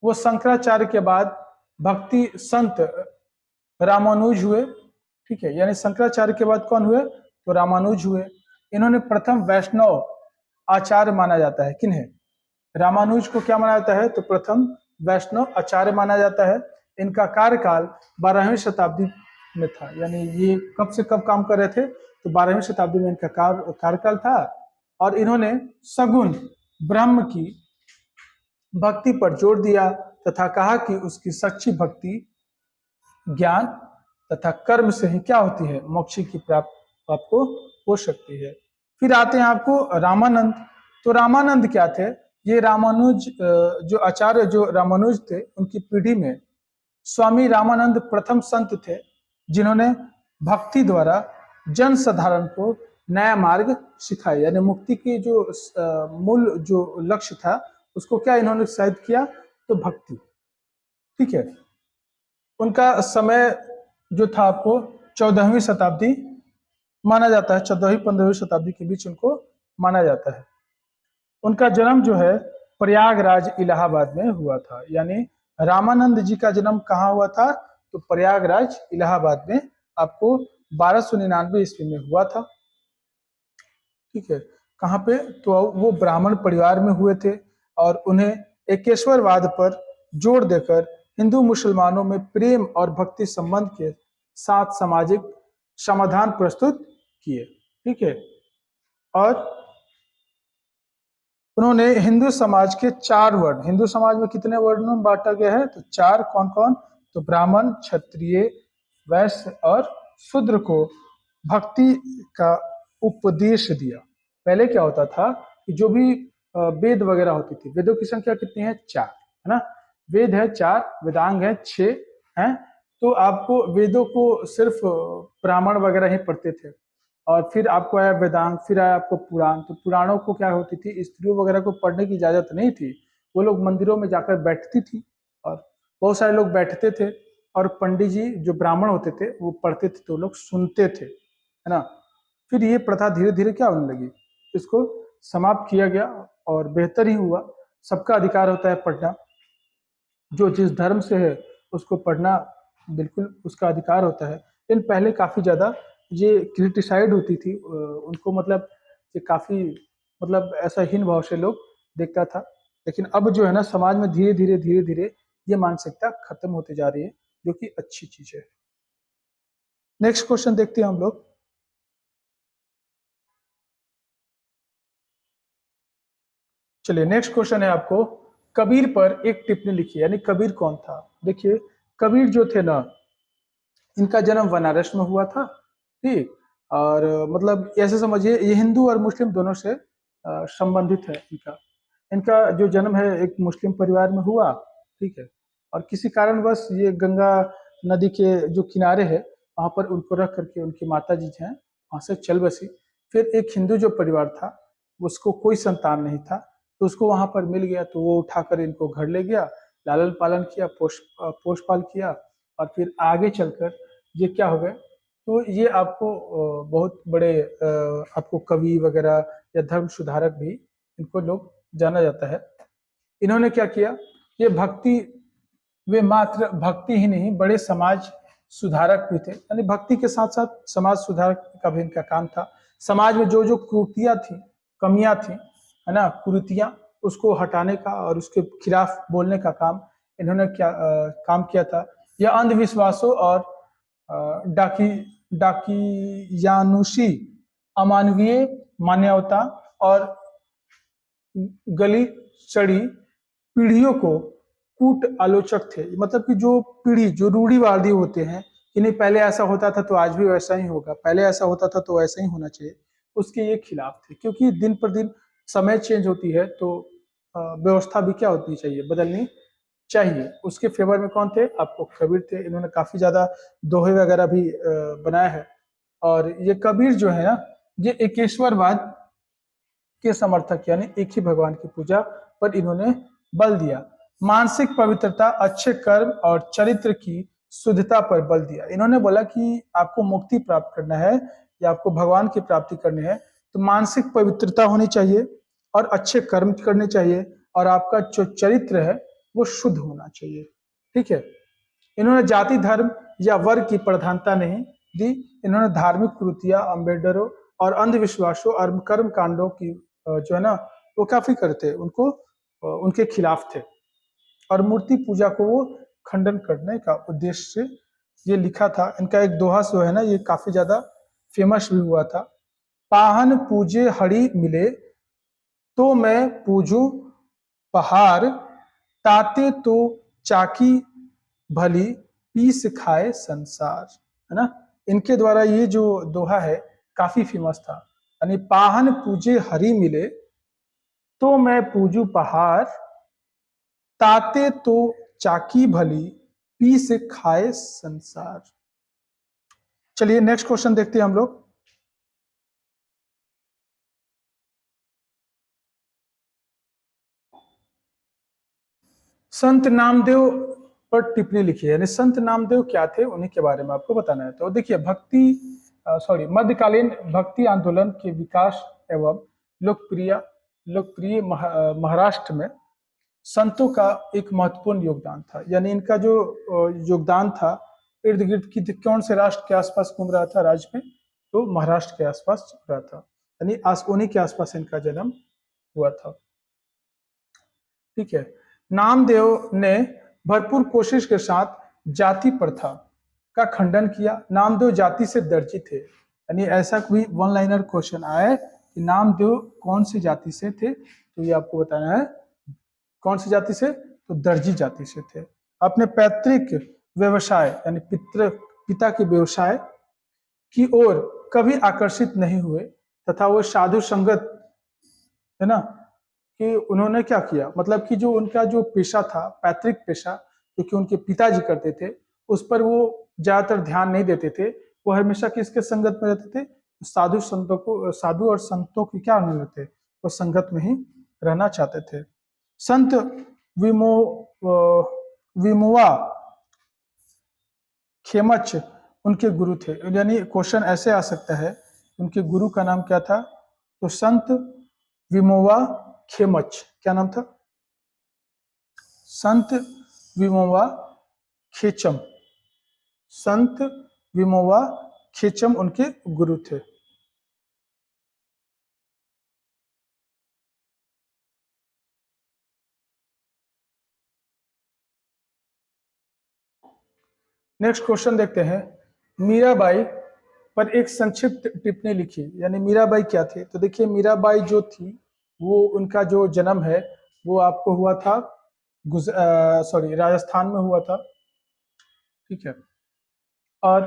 S1: वो शंकराचार्य के बाद भक्ति संत रामानुज हुए, ठीक है, यानी शंकराचार्य के बाद कौन हुए, तो रामानुज हुए। इन्होंने प्रथम वैष्णव आचार्य माना जाता है। किन्हें, रामानुज को क्या माना जाता है, तो प्रथम वैष्णव आचार्य माना जाता है। इनका कार्यकाल 12वीं शताब्दी में था, यानी ये कब से कब काम कर रहे थे, तो 12वीं शताब्दी में इनका कार्यकाल था। और इन्होंने सगुण ब्रह्म की भक्ति पर जोर दिया तथा कहा कि उसकी सच्ची भक्ति ज्ञान तथा कर्म से ही क्या होती है, मोक्ष की प्राप्ति आपको हो सकती है। फिर आते हैं आपको रामानंद। तो रामानंद क्या थे, ये रामानुज जो आचार्य जो रामानुज थे उनकी पीढ़ी में स्वामी रामानंद प्रथम संत थे, जिन्होंने भक्ति द्वारा जन साधारण को नया मार्ग सिखाया। यानी मुक्ति की जो मूल जो लक्ष्य था उसको क्या इन्होंने साधित किया, तो भक्ति, ठीक है। उनका समय जो था आपको 14वीं शताब्दी माना जाता है, 14वीं 15वीं शताब्दी के बीच उनको माना जाता है। उनका जन्म जो है प्रयागराज इलाहाबाद में हुआ था, यानी रामानंद जी का जन्म कहाँ हुआ था, तो प्रयागराज इलाहाबाद में आपको 1299 ईस्वी में हुआ था, ठीक है। कहाँ पे, तो वो ब्राह्मण परिवार में हुए थे और उन्हें एकेश्वरवाद पर जोर देकर हिंदू मुसलमानों में प्रेम और भक्ति संबंध के साथ सामाजिक समाधान प्रस्तुत किए, ठीक है। और उन्होंने हिंदू समाज के 4 वर्ण, हिंदू समाज में कितने वर्णों में बांटा गया है, तो 4, कौन कौन, तो ब्राह्मण, क्षत्रिय, वैश्य और शूद्र को भक्ति का उपदेश दिया। पहले क्या होता था कि जो भी वेद वगैरह होती थी, वेदों की संख्या कितनी है, 4 है ना, वेद है 4, वेदांग है 6 है। तो आपको वेदों को सिर्फ ब्राह्मण वगैरह ही पढ़ते थे, और फिर आपको आया वेदांग, फिर आया आपको पुराण। तो पुराणों को क्या होती थी, स्त्रियों वगैरह को पढ़ने की इजाजत नहीं थी, वो लोग मंदिरों में जाकर बैठती थी और बहुत सारे लोग बैठते थे और पंडित जी जो ब्राह्मण होते थे वो पढ़ते थे तो लोग सुनते थे, है ना। फिर ये प्रथा धीरे धीरे क्या होने लगी, इसको समाप्त किया गया और बेहतर ही हुआ। सबका अधिकार होता है पढ़ना, जो जिस धर्म से है उसको पढ़ना बिल्कुल उसका अधिकार होता है। लेकिन पहले काफी ज्यादा ये क्रिटिसाइड होती थी, उनको मतलब ये काफी मतलब ऐसा हीन भाव से लोग देखता था। लेकिन अब जो है ना समाज में धीरे धीरे ये मानसिकता खत्म होती जा रही है, जो कि अच्छी चीज है। नेक्स्ट क्वेश्चन देखते हैं हम लोग। चलिए नेक्स्ट क्वेश्चन है आपको, कबीर पर एक टिप्पणी लिखी, यानी कबीर कौन था। देखिए कबीर जो थे ना, इनका जन्म बनारस में हुआ था, ठीक। और मतलब ऐसे समझिए ये हिंदू और मुस्लिम दोनों से संबंधित है। इनका इनका जो जन्म है एक मुस्लिम परिवार में हुआ, ठीक है। और किसी कारणवश ये गंगा नदी के जो किनारे है वहां पर उनको रख करके उनकी माता जी हैं वहां से चल बसी। फिर एक हिंदू जो परिवार था उसको कोई संतान नहीं था, तो उसको वहां पर मिल गया, तो वो उठाकर इनको घर ले गया, लालन पालन किया, पोषपाल किया। और फिर आगे चलकर ये क्या हो गए, तो ये आपको बहुत बड़े आपको कवि वगैरह या धर्म सुधारक भी इनको लोग जाना जाता है। इन्होंने क्या किया, ये भक्ति, वे मात्र भक्ति ही नहीं बड़े समाज सुधारक भी थे, यानी भक्ति के साथ साथ समाज सुधारक का भी इनका काम था। समाज में जो जो कुरीतियां थी, कमियां थी, है ना, कुरीतियां, उसको हटाने का और उसके खिलाफ बोलने का काम इन्होंने काम किया था। यह अंधविश्वासों और डाकी डाकियानुसी, अमानवीय मान्यता और गली चढ़ी पीढ़ियों को कूट आलोचक थे। मतलब कि जो पीढ़ी, जो रूढ़िवादी होते हैं कि नहीं पहले ऐसा होता था तो आज भी वैसा ही होगा, पहले ऐसा होता था तो वैसा ही होना चाहिए, उसके ये खिलाफ थे। क्योंकि दिन पर दिन समय चेंज होती है तो व्यवस्था भी क्या होती चाहिए, बदलनी चाहिए। उसके फेवर में कौन थे, आपको कबीर थे। इन्होंने काफी ज्यादा दोहे वगैरह भी बनाया है। और ये कबीर जो है ना, ये एकेश्वरवाद के समर्थक, यानी एक ही भगवान की पूजा पर इन्होंने बल दिया। मानसिक पवित्रता, अच्छे कर्म और चरित्र की शुद्धता पर बल दिया। इन्होंने बोला कि आपको मुक्ति प्राप्त करना है या आपको भगवान की प्राप्ति करनी है तो मानसिक पवित्रता होनी चाहिए और अच्छे कर्म करने चाहिए और आपका जो चरित्र है वो शुद्ध होना चाहिए। ठीक है। इन्होंने जाति, धर्म या वर्ग की प्रधानता नहीं दी। इन्होंने धार्मिक कृतियां, अम्बेडकरों और अंधविश्वासों और कर्म कांडों की जो है ना वो काफी करते, उनको उनके खिलाफ थे। और मूर्ति पूजा को वो खंडन करने का उद्देश्य से ये लिखा था। इनका एक दोहा जो है ना, ये काफी ज्यादा फेमस भी हुआ था। पाहन पूजे हरि मिले तो मैं पूजू पहाड़, ताते तो चाकी भली पीस खाए संसार, है ना। इनके द्वारा ये जो दोहा है काफी फेमस था। यानी पाहन पूजे हरि मिले तो मैं पूजू पहाड़, ताते तो चाकी भली पीस खाए संसार। चलिए नेक्स्ट क्वेश्चन देखते हैं हम लोग। संत नामदेव पर टिप्पणी लिखी है, यानी संत नामदेव क्या थे उन्हीं के बारे में आपको बताना है। तो देखिए, मध्यकालीन भक्ति आंदोलन के विकास एवं लोकप्रिय लोकप्रिय महाराष्ट्र में संतों का एक महत्वपूर्ण योगदान था। यानी इनका जो योगदान था, इर्द गिर्द की कौन से राष्ट्र के आसपास घूम रहा था राज्य में, तो महाराष्ट्र के आसपास चल रहा था। यानी उन्हीं के आसपास इनका जन्म हुआ था। ठीक है। नामदेव ने भरपूर कोशिश के साथ जाति प्रथा का खंडन किया। नामदेव जाति से दर्जी थे। यानी ऐसा कोई वन लाइनर क्वेश्चन आए कि नामदेव कौन सी जाति से थे, तो ये आपको बताना है कौन सी जाति से, तो दर्जी जाति से थे। अपने पैतृक व्यवसाय यानी पिता के व्यवसाय की ओर कभी आकर्षित नहीं हुए तथा वो साधु संगत, है ना, कि उन्होंने क्या किया, मतलब कि जो उनका जो पेशा था, पैतृक पेशा जो कि उनके पिताजी करते थे, उस पर वो ज्यादातर ध्यान नहीं देते थे। वो हमेशा किसके संगत में रहते थे, साधु संतों को, साधु और संतों की क्या होने थे, वो संगत में ही रहना चाहते थे। संत विमो विमुआ खेमच उनके गुरु थे। यानी क्वेश्चन ऐसे आ सकता है, उनके गुरु का नाम क्या था, तो संत विमोवा खेमच, क्या नाम था, संत विमोवा खेचम। संत विमोवा खेचम उनके गुरु थे। नेक्स्ट क्वेश्चन देखते हैं। मीराबाई पर एक संक्षिप्त टिप्पणी लिखी। यानी मीराबाई क्या थे, तो देखिए मीराबाई जो थी वो, उनका जो जन्म है वो आपको हुआ था राजस्थान में हुआ था। ठीक है। और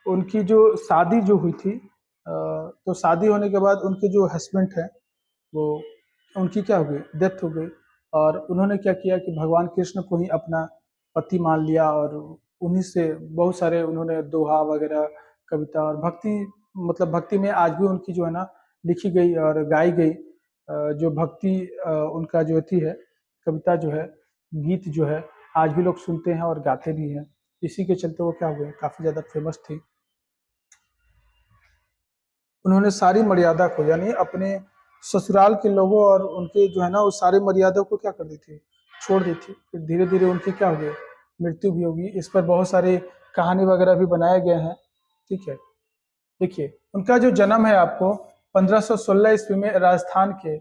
S1: उनकी जो शादी जो हुई थी, तो शादी होने के बाद उनके जो हस्बैंड है वो, उनकी क्या हो गई, डेथ हो गई। और उन्होंने क्या किया कि भगवान कृष्ण को ही अपना पति मान लिया और उन्हीं से बहुत सारे उन्होंने दोहा वगैरह, कविता और भक्ति, मतलब भक्ति में आज भी उनकी जो है ना लिखी गई और गाई गई जो भक्ति उनका जो थी है, कविता जो है, गीत जो है, आज भी लोग सुनते हैं और गाते भी हैं। इसी के चलते वो क्या हुए, काफी ज्यादा फेमस थी। उन्होंने सारी मर्यादा को, यानी अपने ससुराल के लोगों और उनके जो है ना, उस सारी मर्यादा को क्या कर दी थी, छोड़ दी थी। फिर धीरे धीरे उनकी क्या हो गई, मृत्यु भी होगी। इस पर बहुत सारे कहानी वगैरह भी बनाए गए हैं। ठीक है। देखिए, उनका जो जन्म है आपको 1516 ईस्वी में राजस्थान के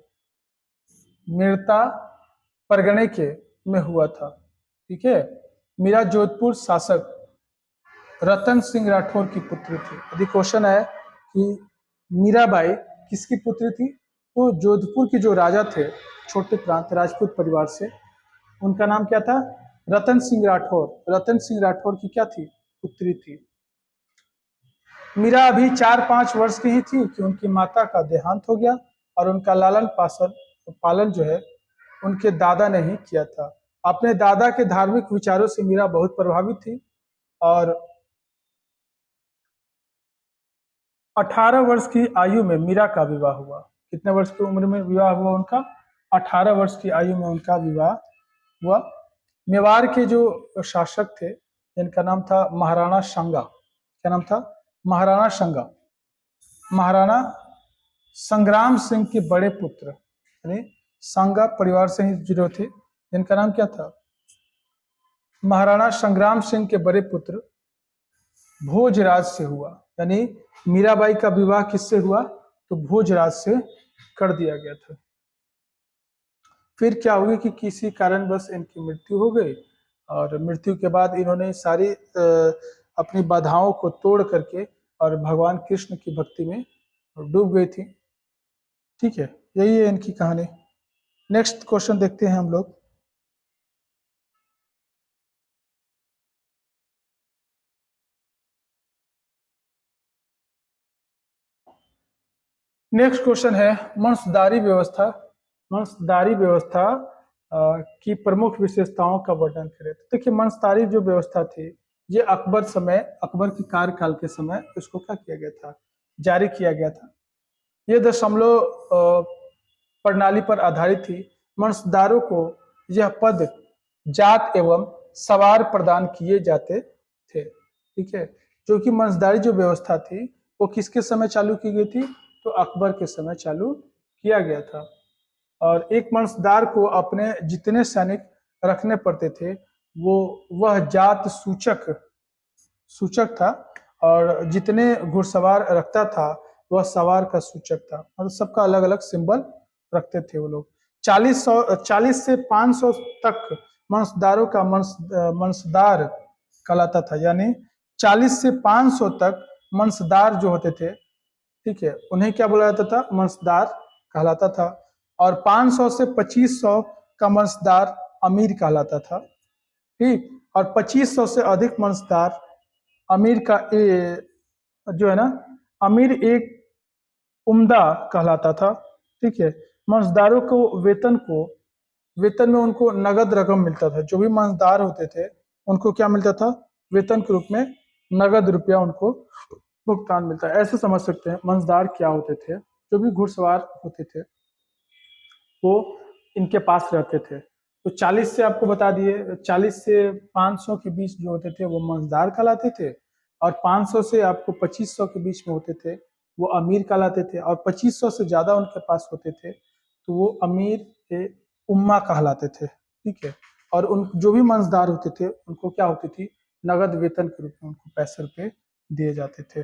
S1: मीरता परगणे के में हुआ था। ठीक है। मीरा जोधपुर शासक रतन सिंह राठौर की पुत्री थी। यदि क्वेश्चन है कि मीराबाई किसकी पुत्री थी, तो जोधपुर के जो राजा थे छोटे प्रांत राजपूत परिवार से, उनका नाम क्या था, रतन सिंह राठौर। रतन सिंह राठौर की क्या थी, पुत्री थी। मीरा अभी 4-5 वर्ष की ही थी कि उनकी माता का देहांत हो गया और उनका लालन पालन जो है उनके दादा ने ही किया था। अपने दादा के धार्मिक विचारों से मीरा बहुत प्रभावित थी और 18 वर्ष की आयु में मीरा का विवाह हुआ। कितने वर्ष की उम्र में विवाह हुआ उनका, 18 वर्ष की आयु में उनका विवाह हुआ। मेवाड़ के जो शासक थे जिनका नाम था महाराणा सांगा, क्या नाम था, महाराणा सांगा, महाराणा संग्राम सिंह के बड़े पुत्र, यानी सांगा परिवार से ही जुड़े थे, जिनका नाम क्या था, महाराणा संग्राम सिंह के बड़े पुत्र भोजराज से हुआ। यानी मीराबाई का विवाह किससे हुआ, तो भोजराज से कर दिया गया था। फिर क्या हुई कि किसी कारणवश इनकी मृत्यु हो गई और मृत्यु के बाद इन्होंने सारी अपनी बाधाओं को तोड़ करके और भगवान कृष्ण की भक्ति में डूब गई थी। ठीक है, यही है इनकी कहानी। नेक्स्ट क्वेश्चन देखते हैं हम लोग। नेक्स्ट क्वेश्चन है वंशधारी व्यवस्था। वंशधारी व्यवस्था की प्रमुख विशेषताओं का वर्णन करें। तो देखिए वंशधारी जो व्यवस्था थी ये अकबर के कार्यकाल के समय इसको क्या किया गया था, जारी किया गया था। ये दशमलव प्रणाली पर आधारित थी। वंशधारों को यह पद जात एवं सवार प्रदान किए जाते थे। ठीक है, जो कि वंशधारी जो व्यवस्था थी वो किसके समय चालू की गई थी, तो अकबर के समय चालू किया गया था। और एक वंशधार को अपने जितने सैनिक रखने पड़ते थे वह जात सूचक था और जितने घुड़सवार रखता था वह सवार का सूचक था। मतलब सबका अलग अलग सिंबल रखते थे वो लोग। 40 से 500 तक वंशधारों का वंशधार कहलाता था। यानी 40 से 500 तक वंशधार जो होते थे, ठीक है, उन्हें क्या बोला जाता था, वंशधार कहलाता था। और 500 से 2500 का वंशधार अमीर कहलाता था। ठीक, और 2500 से अधिक वंशधार अमीर का जो है ना, अमीर एक उम्दा कहलाता था। ठीक है, वंशधारों को वेतन में उनको नगद रकम मिलता था। जो भी वंशधार होते थे उनको क्या मिलता था, वेतन के रूप में नगद रुपया उनको भुगतान मिलता है। ऐसे समझ सकते हैं वंशधार क्या होते थे। जो भी घुड़सवार होते थे वो इनके पास रहते थे। तो 40 से आपको बता दिए, 40 से 500 के बीच जो होते थे वो वंशधार कहलाते थे और 500 से आपको 2500 के बीच में होते थे वो अमीर कहलाते थे और 2500 से ज्यादा उनके पास होते थे तो वो अमीर उम्मा कहलाते थे। ठीक है, और उन जो भी वंशधार होते थे उनको क्या होती थी, नगद वेतन के रूप में उनको पैसे रुपए दिए जाते थे।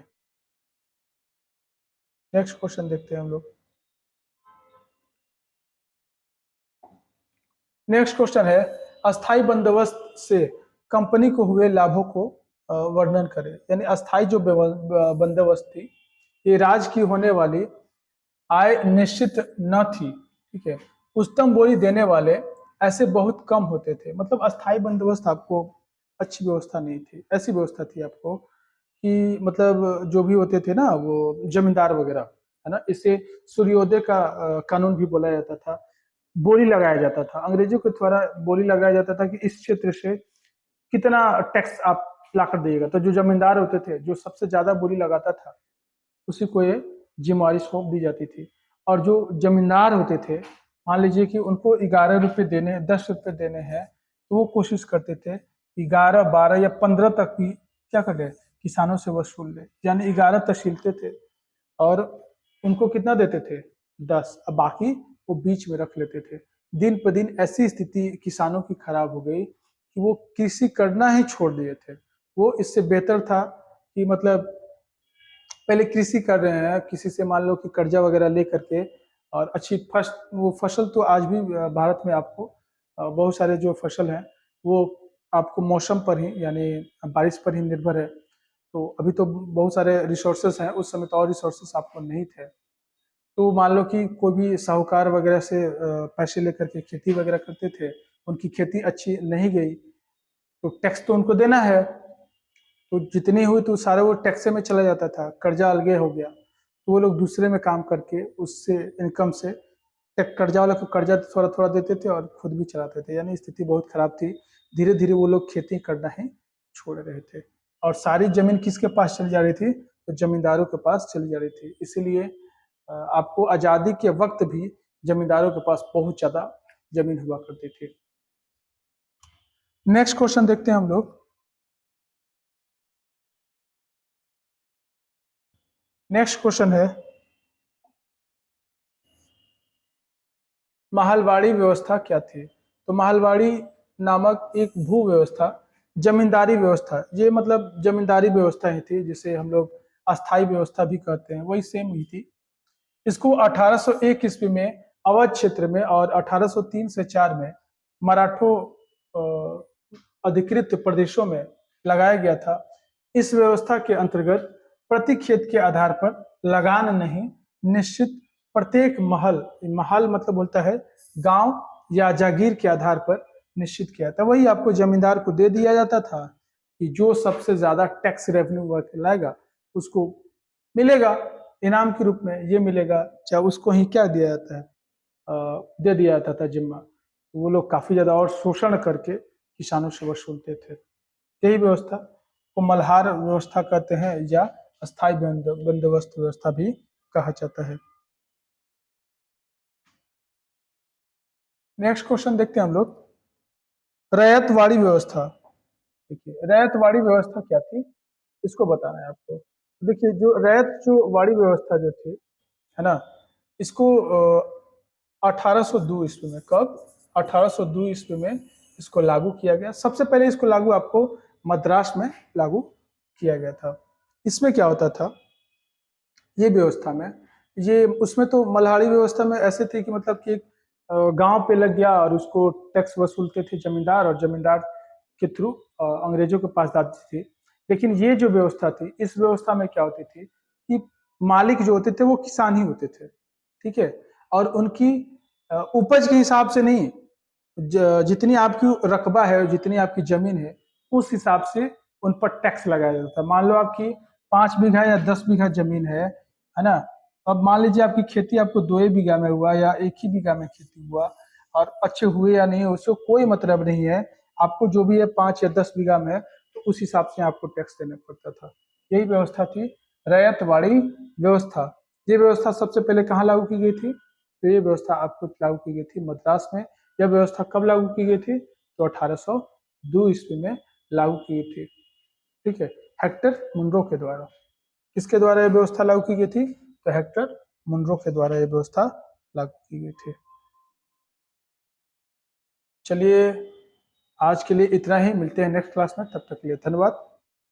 S1: नेक्स्ट क्वेश्चन देखते हैं हम लोग। नेक्स्ट क्वेश्चन है अस्थाई बंदोबस्त से कंपनी को हुए लाभों को वर्णन करें। यानी अस्थाई जो बंदोबस्त थी ये राज्य की होने वाली आय निश्चित न थी। ठीक है, उच्चतम बोली देने वाले ऐसे बहुत कम होते थे। मतलब अस्थाई बंदोबस्त आपको अच्छी व्यवस्था नहीं थी। ऐसी व्यवस्था थी आपको कि मतलब जो भी होते थे ना वो जमींदार वगैरह, है ना, इसे सूर्योदय का कानून भी बोला जाता था। बोली लगाया जाता था, अंग्रेजों के द्वारा बोली लगाया जाता था कि इस क्षेत्र से कितना टैक्स आप लाकर दिएगा। तो जो जमींदार होते थे जो सबसे ज्यादा बोली लगाता था उसी को ये जिम्मेवारी सौंप दी जाती थी। और जो जमींदार होते थे मान लीजिए कि उनको 11 रुपये देने, 10 रुपये देने हैं तो वो कोशिश करते थे 11, 12 या 15 तक भी क्या कर ले, किसानों से वसूल ले। यानी 11 तक सीलते थे और उनको कितना देते थे, 10, अब बाकी वो बीच में रख लेते थे। दिन पर दिन ऐसी स्थिति किसानों की खराब हो गई कि वो कृषि करना ही छोड़ दिए थे। वो इससे बेहतर था कि मतलब पहले कृषि कर रहे हैं, किसी से मान लो कि कर्जा वगैरह ले करके, और अच्छी वो फसल तो आज भी भारत में आपको बहुत सारे जो फसल हैं वो आपको मौसम पर ही, यानी बारिश पर ही निर्भर है। तो अभी तो बहुत सारे रिसोर्सेस हैं, उस समय तो और रिसोर्सेस आपको नहीं थे। तो मान लो कि कोई भी साहूकार वगैरह से पैसे लेकर के खेती वगैरह करते थे, उनकी खेती अच्छी नहीं गई तो टैक्स तो उनको देना है, तो जितनी हुई तो सारा वो टैक्स में चला जाता था, कर्जा अलगे हो गया, तो वो लोग दूसरे में काम करके उससे इनकम से कर्जा वाला को कर्जा थोड़ा थोड़ा देते थे और खुद भी चलाते थे, यानी स्थिति बहुत खराब थी। धीरे धीरे वो लोग खेती करना ही छोड़ रहे थे, और सारी जमीन किसके पास चली जा रही थी, तो जमींदारों के पास चली जा रही थी। इसीलिए आपको आजादी के वक्त भी जमींदारों के पास बहुत ज्यादा जमीन हुआ करती थी। नेक्स्ट क्वेश्चन देखते हैं हम लोग। नेक्स्ट क्वेश्चन है, महलवाड़ी व्यवस्था क्या थी? तो महलवाड़ी नामक एक भू व्यवस्था, जमींदारी व्यवस्था, ये मतलब जमींदारी व्यवस्था ही थी, जिसे हम लोग अस्थाई व्यवस्था भी कहते हैं, वही सेम ही थी। इसको 1801 ईस्वी में अवध क्षेत्र में और 1803 से 4 में मराठों अधिकृत प्रदेशों में लगाया गया था। इस व्यवस्था के अंतर्गत प्रति खेत के आधार पर लगान नहीं, निश्चित प्रत्येक महल, महल मतलब बोलता है गांव या जागीर के आधार पर निश्चित किया था। वही आपको जमींदार को दे दिया जाता था कि जो सबसे ज्यादा टैक्स रेवेन्यू लाएगा उसको मिलेगा इनाम के रूप में, ये मिलेगा, चाहे उसको ही क्या दिया जाता है, दे दिया जाता था जिम्मा। तो वो लोग काफी ज्यादा और शोषण करके किसानों से वसूलते थे। यही व्यवस्था को मल्हार व्यवस्था कहते हैं या अस्थाई बंदोबस्त व्यवस्था भी कहा जाता है। नेक्स्ट क्वेश्चन देखते हैं हम लोग, रैयतवाड़ी व्यवस्था। देखिए रैयतवाड़ी व्यवस्था क्या थी, इसको बताना है आपको। देखिए जो वाड़ी व्यवस्था जो थी, है ना, इसको 1802 ईस्वी में, कब, 1802 ईस्वी में इसको लागू किया गया। सबसे पहले इसको लागू आपको मद्रास में लागू किया गया था। इसमें क्या होता था, ये व्यवस्था में, ये उसमें तो मल्हारी व्यवस्था में ऐसे थे कि मतलब कि गांव पे लग गया और उसको टैक्स वसूलते थे जमींदार, और जमींदार के थ्रू अंग्रेजों के पास जाती थी। लेकिन ये जो व्यवस्था थी, इस व्यवस्था में क्या होती थी कि मालिक जो होते थे वो किसान ही होते थे, ठीक है, और उनकी उपज के हिसाब से नहीं, जितनी आपकी रकबा है, जितनी आपकी जमीन है, उस हिसाब से उन पर टैक्स लगाया जाता है। मान लो आपकी 5 बीघा या 10 बीघा जमीन है ना, अब मान लीजिए आपकी खेती आपको 2 बीघा में हुआ या 1 ही बीघा में खेती हुआ, और अच्छे हुए या नहीं उससे कोई मतलब नहीं है, आपको जो भी है 5 या 10 बीघा में है तो उस हिसाब से आपको टैक्स देना पड़ता था। यही व्यवस्था थी रैयतवाड़ी व्यवस्था। ये व्यवस्था सबसे पहले कहाँ लागू की गई थी, तो ये व्यवस्था आपको लागू की गई थी मद्रास में। यह व्यवस्था कब लागू की गई थी, तो 1802 ईस्वी में लागू की गई थी, ठीक है, हेक्टर मुनरो के द्वारा। किसके द्वारा यह व्यवस्था लागू की गई थी, तो हेक्टर मुनरो के द्वारा यह व्यवस्था लागू की गई थी। चलिए आज के लिए इतना ही, मिलते हैं नेक्स्ट क्लास में, तब तक के लिए धन्यवाद।